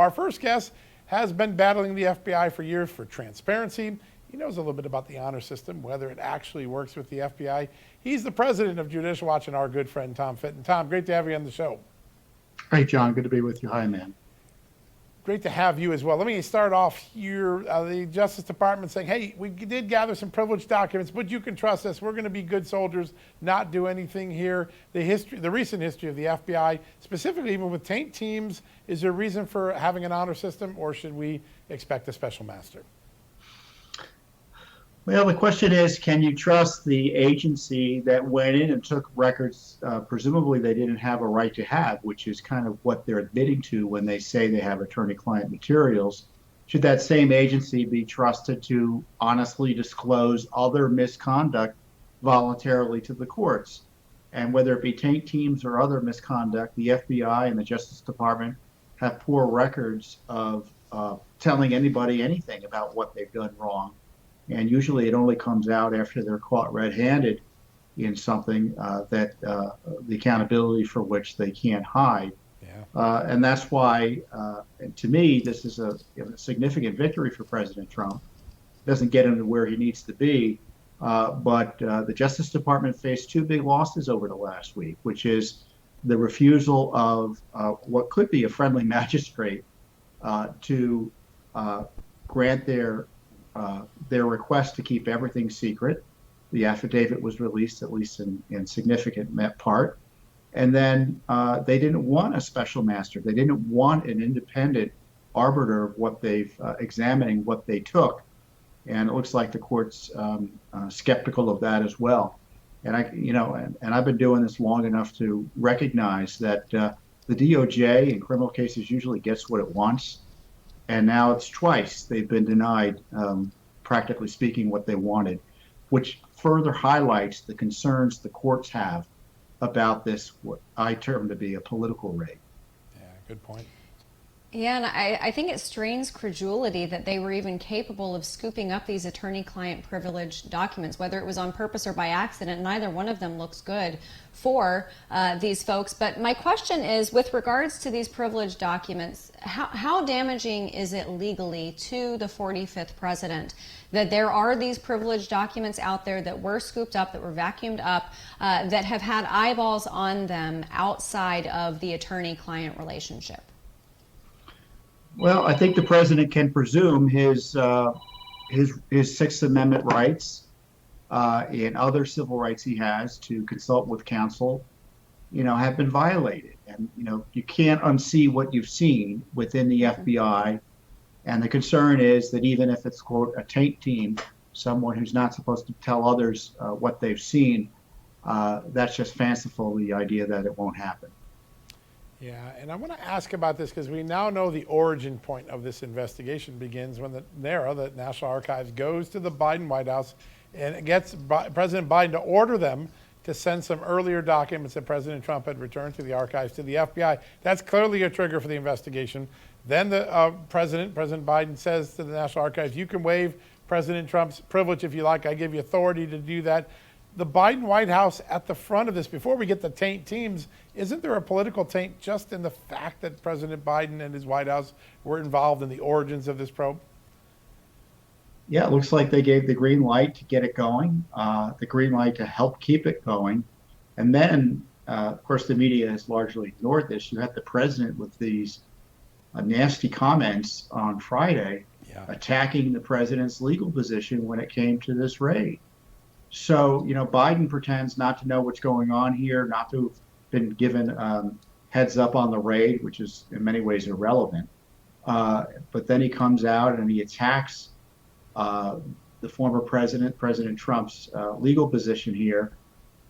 Our first guest has been battling the FBI for years for transparency. He knows a little bit about the honor system, whether it actually works with the FBI. He's the president of Judicial Watch and our good friend, Tom Fitton. Tom, great to have you on the show. Hey, John, good to be with you. Hi, man. Great to have you as well. Let me start off here. The Justice Department saying, hey, we did gather some privileged documents, but you can trust us. We're going to be good soldiers, not do anything here. The recent history of the FBI, specifically even with taint teams, is there a reason for having an honor system, or should we expect a special master? Well, the question is, can you trust the agency that went in and took records presumably they didn't have a right to have, which is kind of what they're admitting to when they say they have attorney-client materials? Should that same agency be trusted to honestly disclose other misconduct voluntarily to the courts? And whether it be taint teams or other misconduct, the FBI and the Justice Department have poor records of telling anybody anything about what they've done wrong. And usually it only comes out after they're caught red-handed in something that the accountability for which they can't hide. Yeah. And that's why, to me, this is a significant victory for President Trump. Doesn't get him to where he needs to be, but the Justice Department faced two big losses over the last week, which is the refusal of what could be a friendly magistrate to grant their request to keep everything secret. The affidavit was released, at least in significant part. And then they didn't want a special master. They didn't want an independent arbiter of what they've examining what they took. And it looks like the court's skeptical of that as well. And I've been doing this long enough to recognize that the DOJ in criminal cases usually gets what it wants. And now it's twice they've been denied, practically speaking, what they wanted, which further highlights the concerns the courts have about this, what I term to be a political raid. Yeah, good point. Yeah, and I think it strains credulity that they were even capable of scooping up these attorney-client privilege documents, whether it was on purpose or by accident. Neither one of them looks good for these folks. But my question is, with regards to these privileged documents, how damaging is it legally to the 45th president that there are these privileged documents out there that were scooped up, that were vacuumed up, that have had eyeballs on them outside of the attorney-client relationship? Well, I think the president can presume his Sixth Amendment rights and other civil rights he has to consult with counsel, have been violated. And, you can't unsee what you've seen within the FBI. And the concern is that even if it's, quote, a taint team, someone who's not supposed to tell others what they've seen, that's just fanciful, the idea that it won't happen. Yeah, and I want to ask about this because we now know the origin point of this investigation begins when the National Archives, goes to the Biden White House and it gets President Biden to order them to send some earlier documents that President Trump had returned to the archives to the FBI. That's clearly a trigger for the investigation. Then the President Biden says to the National Archives, you can waive President Trump's privilege if you like. I give you authority to do that. The Biden White House at the front of this, before we get the taint teams, isn't there a political taint just in the fact that President Biden and his White House were involved in the origins of this probe? Yeah, it looks like they gave the green light to get it going, the green light to help keep it going. And then, of course, the media has largely ignored this. You had the president with these nasty comments on Friday, attacking the president's legal position when it came to this raid. So, Biden pretends not to know what's going on here, not to have been given heads up on the raid, which is in many ways irrelevant. But then he comes out and he attacks the former president, President Trump's legal position here.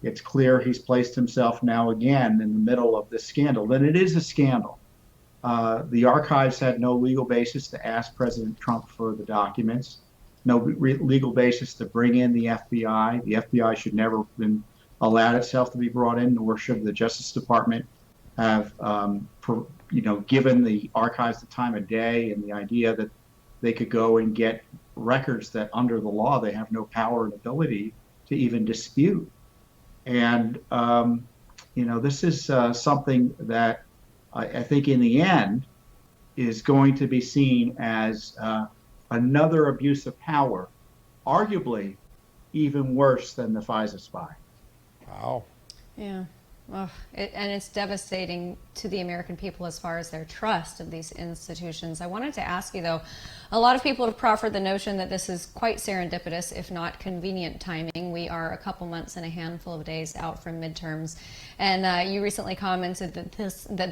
It's clear he's placed himself now again in the middle of this scandal. And it is a scandal. The archives had no legal basis to ask President Trump for the documents. No legal basis to bring in the FBI. The FBI should never have been allowed itself to be brought in, nor should the Justice Department have, given the archives the time of day and the idea that they could go and get records that under the law they have no power and ability to even dispute. And, this is something that I think in the end is going to be seen as another abuse of power, arguably even worse than the FISA spy. Wow. Yeah. Well, and it's devastating to the American people as far as their trust of these institutions. I wanted to ask you, though, a lot of people have proffered the notion that this is quite serendipitous, if not convenient timing. We are a couple months and a handful of days out from midterms. And you recently commented that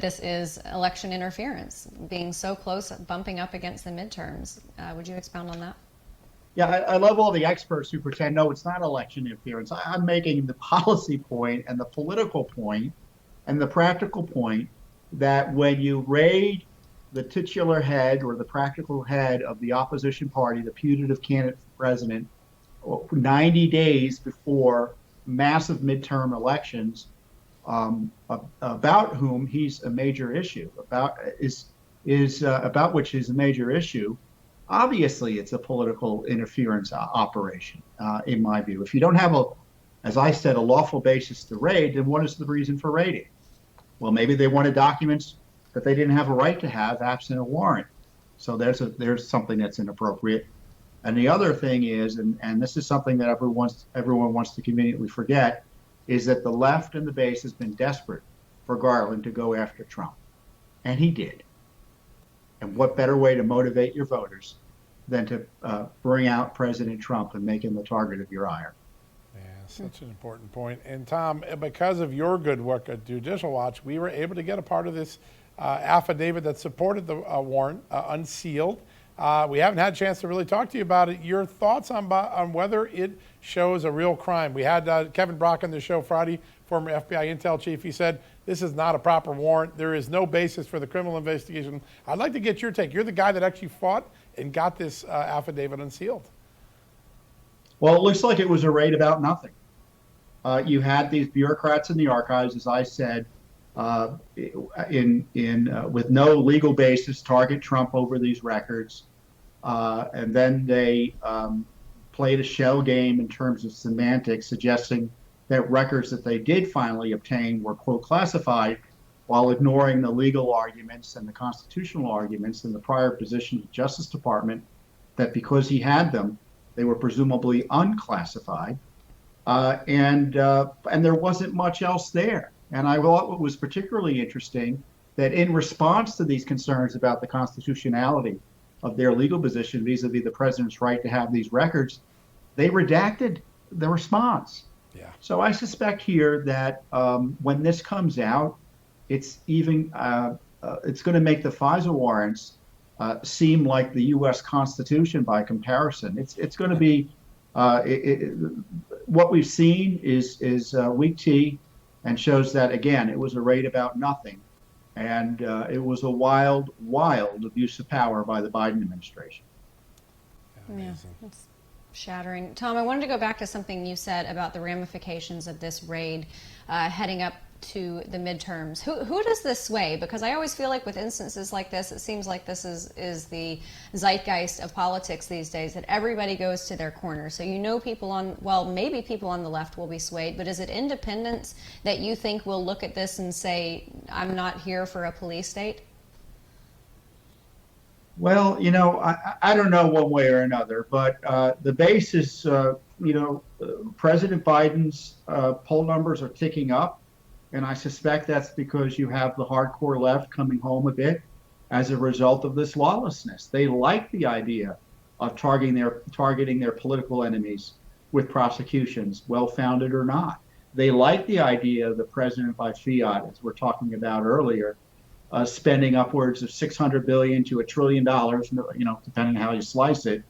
this is election interference, being so close, bumping up against the midterms. Would you expound on that? Yeah, I love all the experts who pretend, no, it's not election interference. I'm making the policy point and the political point and the practical point that when you raid the titular head or the practical head of the opposition party, the putative candidate for president, 90 days before massive midterm elections, about whom he's a major issue, about which is a major issue. Obviously, it's a political interference operation, in my view. If you don't have as I said, a lawful basis to raid, then what is the reason for raiding? Well, maybe they wanted documents that they didn't have a right to have absent a warrant. So there's something that's inappropriate. And the other thing is, and this is something that everyone wants to conveniently forget, is that the left and the base has been desperate for Garland to go after Trump. And he did. And what better way to motivate your voters than to bring out President Trump and make him the target of your ire? Yeah, such an important point. And Tom, because of your good work at Judicial Watch, we were able to get a part of this affidavit that supported the warrant unsealed. We haven't had a chance to really talk to you about it. Your thoughts on whether it shows a real crime? We had Kevin Brock on the show Friday, former FBI intel chief. He said, this is not a proper warrant. There is no basis for the criminal investigation. I'd like to get your take. You're the guy that actually fought and got this affidavit unsealed. Well, it looks like it was a raid about nothing. You had these bureaucrats in the archives, as I said, with no legal basis, target Trump over these records. And then they played a shell game in terms of semantics, suggesting that records that they did finally obtain were, quote, classified, while ignoring the legal arguments and the constitutional arguments and the prior position of the Justice Department that because he had them, they were presumably unclassified. And there wasn't much else there. And I thought what was particularly interesting that in response to these concerns about the constitutionality of their legal position vis-a-vis the president's right to have these records, they redacted the response. Yeah. So I suspect here that when this comes out, it's even it's going to make the FISA warrants seem like the U.S. Constitution by comparison. It's going to be what we've seen is weak tea, and shows that again it was a raid about nothing, and it was a wild abuse of power by the Biden administration. Amazing. Yeah, that's shattering. Tom, I wanted to go back to something you said about the ramifications of this raid heading up to the midterms. Who does this sway? Because I always feel like with instances like this, it seems like this is the zeitgeist of politics these days, that everybody goes to their corner. So maybe people on the left will be swayed, but is it independents that you think will look at this and say, I'm not here for a police state? Well, I don't know one way or another, but the base is, President Biden's poll numbers are ticking up. And I suspect that's because you have the hardcore left coming home a bit as a result of this lawlessness. They like the idea of targeting their political enemies with prosecutions, well-founded or not. They like the idea of the president by fiat, as we're talking about earlier, spending upwards of $600 billion to $1 trillion, depending on how you slice it,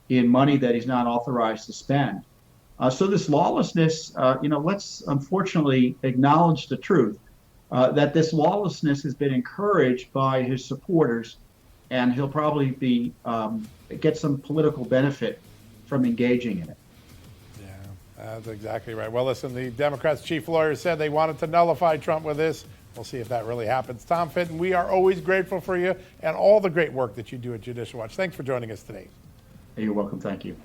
in money that he's not authorized to spend. So this lawlessness, let's unfortunately acknowledge the truth that this lawlessness has been encouraged by his supporters, and he'll probably get some political benefit from engaging in it. Yeah, that's exactly right. Well, listen, the Democrats' chief lawyer said they wanted to nullify Trump with this. We'll see if that really happens. Tom Fitton, we are always grateful for you and all the great work that you do at Judicial Watch. Thanks for joining us today. You're welcome. Thank you.